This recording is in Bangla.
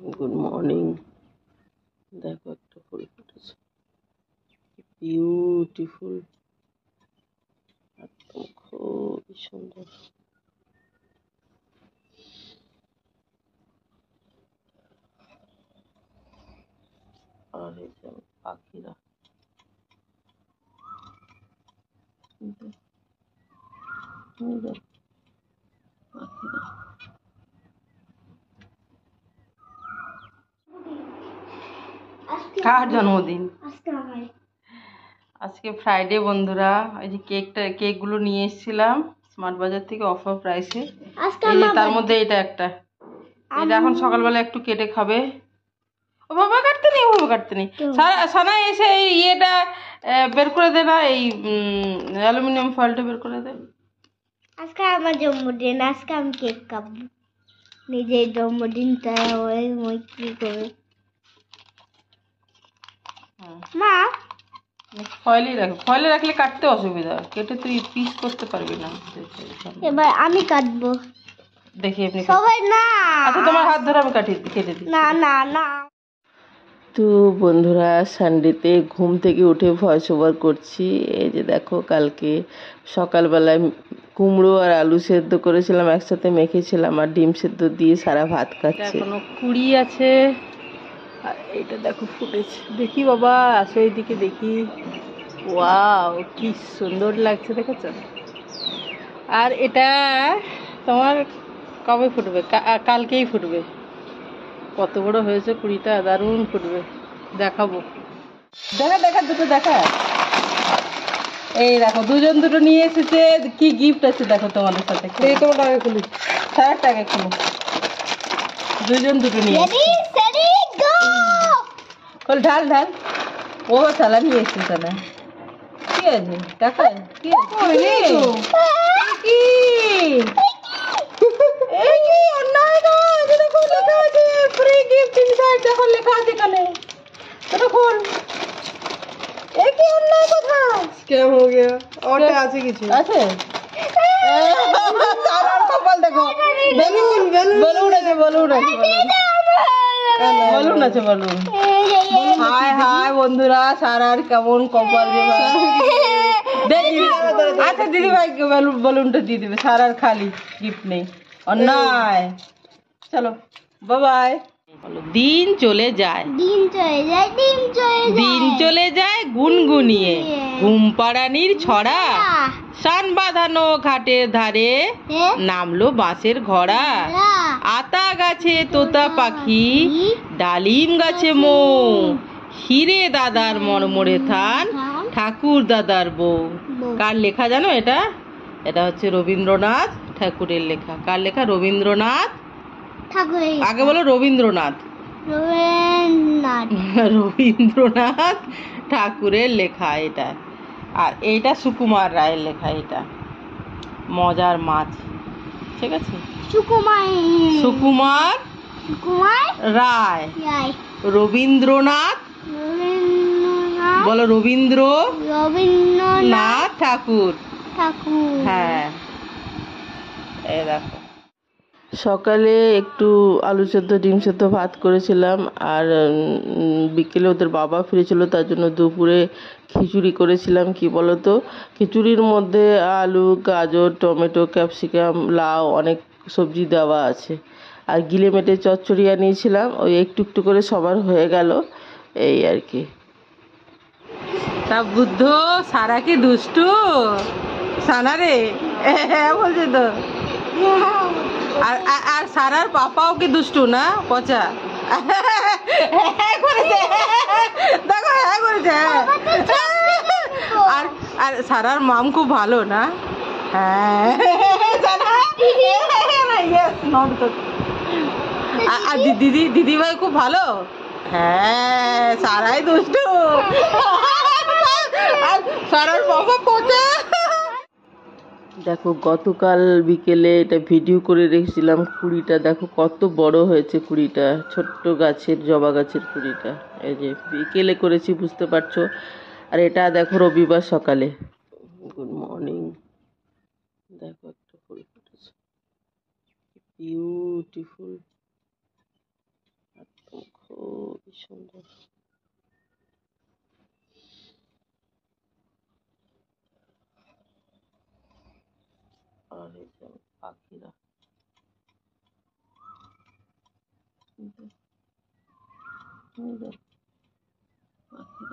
Good morning. দেখো একটা ফুল ফুটেছে, বিউটিফুল, একদম খুবই সুন্দর। আর এই যে পাখিরা, পাখিরা কার জন্মদিন? আজকে ফ্রাইডে বন্ধুরা। এই যে কেকগুলো নিয়ে এসেছিলাম স্মার্ট বাজার থেকে অফার প্রাইসে। এই যে তার মধ্যে এটা একটা, এটা এখন সকালবেলা একটু কেটে খাবে। ও বাবা কাটতে নেই, ও বাবা কাটতে নেই। সানা এসে এই ইয়েটা বের করে দে না, এই অ্যালুমিনিয়াম ফয়েলটা বের করে দে। আজকে আমার জন্মদিন, আজকে আমি কেক কাটবো। নিজের জন্মদিনটা ওই কি করে মা ফয়েলই রাখে, ফয়েলে রাখলে কাটতে অসুবিধা, কেটে তুই পিস করতে পারবি না। এবার আমি কাটবো, দেখি আপনি সবাই না। আচ্ছা তোমার হাত ধরে আমি কেটে দিই। না না না। তো বন্ধুরা, সানডেতে ঘুম থেকে উঠে ভয়েস ওভার করছি। এই যে দেখো, কালকে সকালবেলায় কুমড়ো আর আলু সেদ্ধ করেছিলাম, একসাথে মেখেছিলাম, আর ডিম সেদ্ধ দিয়ে সারা ভাত খাচ্ছে। এখনো কুড়ি আছে, আর এইটা দেখো ফুটেছে। দেখি বাবা, আসো এইদিকে দেখি। ওয়াও, কি সুন্দর লাগছে, দেখেছো? আর এটা তোমার কবে ফুটবে? কালকেই ফুটবে। কত বড় হয়েছে কুড়িটা, দারুণ ফুটবে, দেখাবো। দেখা দেখা দুটো দেখা। এই দেখো, দুজন দুটো নিয়ে এসেছে। কি গিফট আছে দেখো তোমাদের সাথে। এই তোমার টাকা খুলি, সারা টাকা খুলো। দুজন দুটো নিয়ে খোল, ঢাল ঢাল। ও সালা নিয়ে এসেছে না, কি আছে টাকা? কি অন্যায় না, দেখো লেখা আছে ফ্রি গিফট ইনসাইড। দেখো লেখা আছে এখানে, এটা খোল। এ কি অন্যায় কথা, স্ক্যাম হয়ে গেল। ওটা আছে কিছু আছে। সারার কপাল দেখো, বেলুন বেলুন আছে, বেলুন আছে, বেলুন আছে, বেলুন। হাই হাই বন্ধুরা, সারার কেমন কপাল রে ভাই। দেখি আচ্ছা দিদি ভাইকে বেলুনটা দিয়ে দেবে, সারার খালি গিফট নেই। অন্যায়। চলো বাই বাই। দিন চলে যায়, দিন চলে যায়, দিন চলে যায়, দিন চলে যায় গুনগুনিয়ে। ঘুম পাড়ানির ছড়া, সান বাঁধানো ঘাটের ধারে, নামলো বাঁশের ঘোড়া। আতা গাছে তোতা পাখি, ডালিম গাছে মৌ, হিরে দাদার মরমরে থান, ঠাকুর দাদার বউ। কার লেখা জানো এটা? এটা হচ্ছে রবীন্দ্রনাথ ঠাকুরের লেখা। কার লেখা? রবীন্দ্রনাথ ঠাকুরের। আগে বলো রবীন্দ্রনাথ। রবীন্দ্রনাথ ঠাকুরের লেখা এটা। আর এইটা সুকুমার রায়ের লেখা। এটা মজার মাছ, ঠিক আছে? সুকুমার রায়, রবীন্দ্রনাথ, বলো রবীন্দ্রনাথ ঠাকুর। হ্যাঁ, এই দেখো। সকালে একটু আলু সেদ্ধ ডিম সেদ্ধ ভাত করেছিলাম, আর বিকেলে ওদের বাবা ফিরেছিল, তার জন্য দুপুরে খিচুড়ি করেছিলাম। কি বলো তো, খিচুড়ির মধ্যে আলু, গাজর, টমেটো, ক্যাপসিকাম, লাউ, অনেক সবজি দেওয়া আছে। আর গিলে মেটে চচ্চড়ি আনিয়েছিলাম, ওই একটু একটু করে সবার হয়ে গেল, এই আর কি। তা বুদ্ধ, সারা কি দুষ্টু সানা রে, হ্যাঁ বলছে তো। আর আর সারার পাপাও কি দুষ্টু না, পচা? দেখো হ্যাঁ করেছে। আর আর সারার মাম খুব ভালো না? হ্যাঁ। আর দিদি ভাই খুব ভালো। হ্যাঁ, সারাই দুষ্টু, আর সারার পাপা পচা। দেখো, গতকাল বিকেলে এটা ভিডিও করে রেখেছিলাম। কুড়িটা দেখো কত বড় হয়েছে কুড়িটা, ছোট্ট গাছের জবা গাছের কুড়িটা। এই যে বিকেলে করেছি, বুঝতে পারছো। আর এটা দেখো রবিবার সকালে। Good morning. দেখো একটা ফুল ফুটেছে, বিউটিফুল, সুন্দর। আর এই যে পাখিরা, এই যে পাখিরা